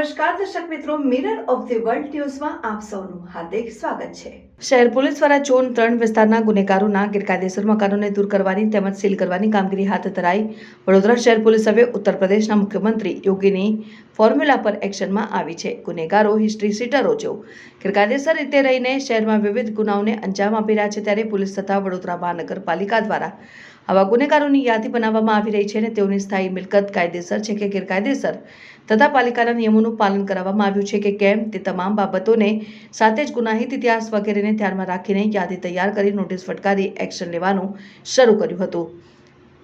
નમસ્કાર દર્શક મિત્રો, મિરર ઓફ ધ વર્લ્ડ ન્યૂઝમાં આપ સૌનું હાર્દિક સ્વાગત છે। શહેર પોલીસ દ્વારા ઝોન 3 વિસ્તારના ગુનેગારોના ગેરકાયદેસર મકાનોને દૂર કરવાની તેમજ સીલ કરવાની કામગીરી હાથ ધરાઈ। વડોદરા શહેર પોલીસ હવે ઉત્તર પ્રદેશના મુખ્યમંત્રી યોગીની ફોર્મ્યુલા પર એક્શનમાં આવી છે। ગુનેગારો હિસ્ટ્રી સીટરો જેઓ ગેરકાયદેસર રીતે રહીને શહેરમાં વિવિધ ગુનાઓને અંજામ આપી રહ્યા છે, ત્યારે પોલીસ તથા વડોદરા મહાનગરપાલિકા દ્વારા આવા ગુનેગારોની યાદી બનાવવામાં આવી રહી છે અને તેઓની સ્થાયી મિલકત કાયદેસર છે કે ગેરકાયદેસર તથા પાલિકાના નિયમોનું પાલન કરાવવામાં આવ્યું છે કે કેમ તે તમામ બાબતોને સાથે જ ગુનાહિત ઇતિહાસ વગેરેને ધ્યાનમાં રાખીને યાદી તૈયાર કરી નોટિસ ફટકારી એક્શન લેવાનું શરૂ કર્યું હતું।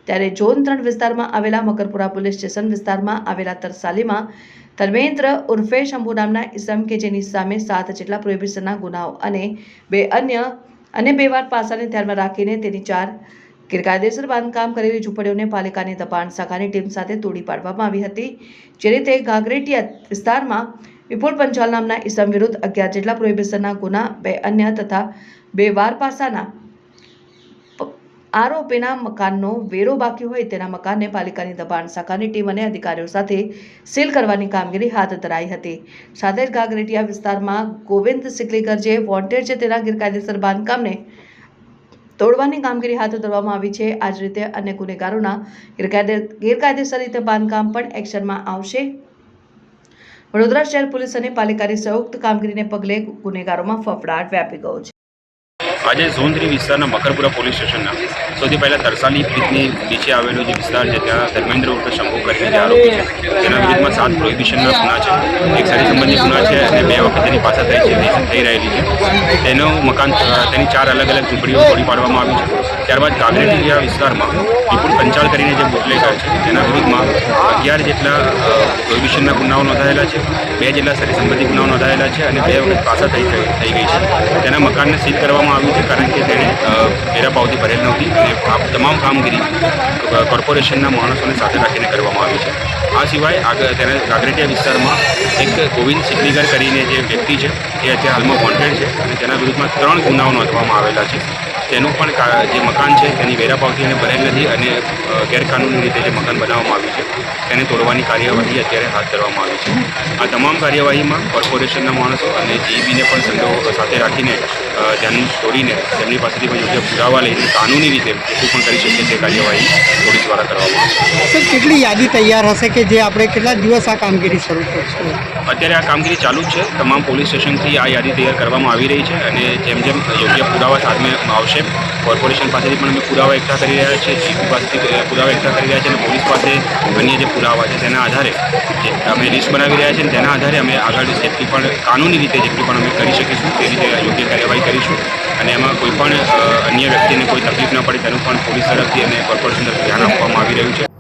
ત્યારે ઝોન 3 વિસ્તારમાં આવેલા મકરપુરા પોલીસ સ્ટેશન વિસ્તારમાં આવેલા તરસાલીમાં ધર્મેન્દ્ર ઉર્ફે શંભુ નામના ઇસમ કે જેની સામે 7 જેટલા પ્રોહિબિશનના ગુનાઓ અને બે વાર પાસાને ધ્યાનમાં રાખીને તેની 4 ગેરકાયદેસર બાંધકામ કરેલી ઝૂંપડીઓને પાલિકાની દબાણ શાખાની ટીમ સાથે તોડી પાડવામાં આવી હતી। જે રીતે ગાગરેટિયા વિસ્તારમાં વિપુલ પંચાલ નામના ઇસમ વિરુદ્ધ 11 જેટલા પ્રોહિબિશનના ગુના, 2 અન્ય તથા 2 વાર પાસાના આરોપીના મકાનનો વેરો બાકી હોય તેના મકાનને પાલિકાની દબાણ શાખાની ટીમ અને અધિકારીઓ સાથે સીલ કરવાની કામગીરી હાથ ધરાઈ હતી। સાથે જ ગાગરેટિયા વિસ્તારમાં ગોવિંદ સિકલીગર જે વોન્ટેડ છે તેના ગેરકાયદેસર બાંધકામને તોડવાની કામગીરી હાથ ધરવામાં આવી છે। આ જ રીતે અન્ય ગુનેગારોના ગેરકાયદેસર રીતે બાંધકામ પણ એક્શનમાં આવશે। વડોદરા શહેર પોલીસ અને પાલિકાની સંયુક્ત કામગીરીને પગલે ગુનેગારોમાં ફફડાટ વ્યાપી ગયો છે। આજે ઝોન 3 વિસ્તારના મકરપુરા પોલીસ સ્ટેશનના સૌથી પહેલાં તરસાલી બ્રિજની નીચે આવેલો જે વિસ્તાર છે ત્યાં ધર્મેન્દ્ર ઉર્ફે શંભુ કરીને જે આરોપી છે તેના વિરુદ્ધમાં 7 પ્રોહિબિશનના ગુના છે, એક શરીર સંબંધી ગુના છે અને 2 વખત તેની પાછા થઈ રહેલી છે। તેનું મકાન તેની 4 અલગ અલગ ઝૂંપડીઓ તોડી પાડવામાં આવી છે। ત્યારબાદ ગાગરેટિયા વિસ્તારમાં વિપુલ પંચાલ કરીને જે બુટલેગર છે તેના વિરુદ્ધમાં 11 જેટલા પ્રોહિબિશનના ગુનાઓ નોંધાયેલા છે, 2 જેટલા શરીર સંબંધી ગુનાઓ નોંધાયેલા છે અને 2 વખત પાછા થઈ ગઈ છે। તેના મકાનને સીલ કરવામાં આવ્યું છે કારણ કે તેણે વેરા પાવતી ભરેલ નહોતી અને આ તમામ કામગીરી કોર્પોરેશનના માણસોને સાથે રાખીને કરવામાં આવી છે। આ સિવાય તેને ગાગરેટિયા વિસ્તારમાં એક ગોવિંદ સિકલીગર કરીને જે વ્યક્તિ છે એ અત્યારે હાલમાં વોન્ટેડ છે અને તેના વિરુદ્ધમાં 3 ગુનાઓ નોંધવામાં આવેલા છે। તેનું પણ જે મકાન છે તેની વેરા પાવતી એને ભરેલ નથી અને ગેરકાનૂની રીતે જે મકાન બનાવવામાં આવ્યું છે તેને તોડવાની કાર્યવાહી અત્યારે હાથ ધરવામાં આવી છે। આ તમામ કાર્યવાહીમાં કોર્પોરેશનના માણસો અને જીઈબીને પણ સંડો સાથે રાખીને ધ્યાન તોડીને તેમની પાસેથી પણ યોગ્ય પુરાવા લઈને કાનૂની રીતે શું પણ કરી શકીએ તે કાર્યવાહી પોલીસ દ્વારા કરવામાં આવશે। સર, કેટલી યાદી તૈયાર હશે કે જે આપણે કેટલા દિવસ આ કામગીરી શરૂ કરશું? અત્યારે આ કામગીરી ચાલુ જ છે। તમામ પોલીસ સ્ટેશનથી આ યાદી તૈયાર કરવામાં આવી રહી છે અને જેમ જેમ યોગ્ય પુરાવા સામે આવશે કોર્પોરેશન પાસેથી પણ અમે પુરાવા એકઠા કરી રહ્યા છીએ, જીપી પાસેથી પુરાવા એકઠા કરી રહ્યા છીએ અને પોલીસ પાસે અન્ય જે પુરાવા છે તેના આધારે જે અમે લિસ્ટ બનાવી રહ્યા છીએ તેના આધારે અમે આગળ જેટલી પણ કાનૂની રીતે જેટલી પણ અમે કરી શકીશું તે રીતે યોગ્ય કાર્યવાહી કરીશું અને એમાં કોઈ પણ અન્ય વ્યક્તિને કોઈ તકલીફ ન પડે તેનું પણ પોલીસ તરફથી અને કોર્પોરેશન તરફથી ધ્યાન આપવામાં આવી રહ્યું છે।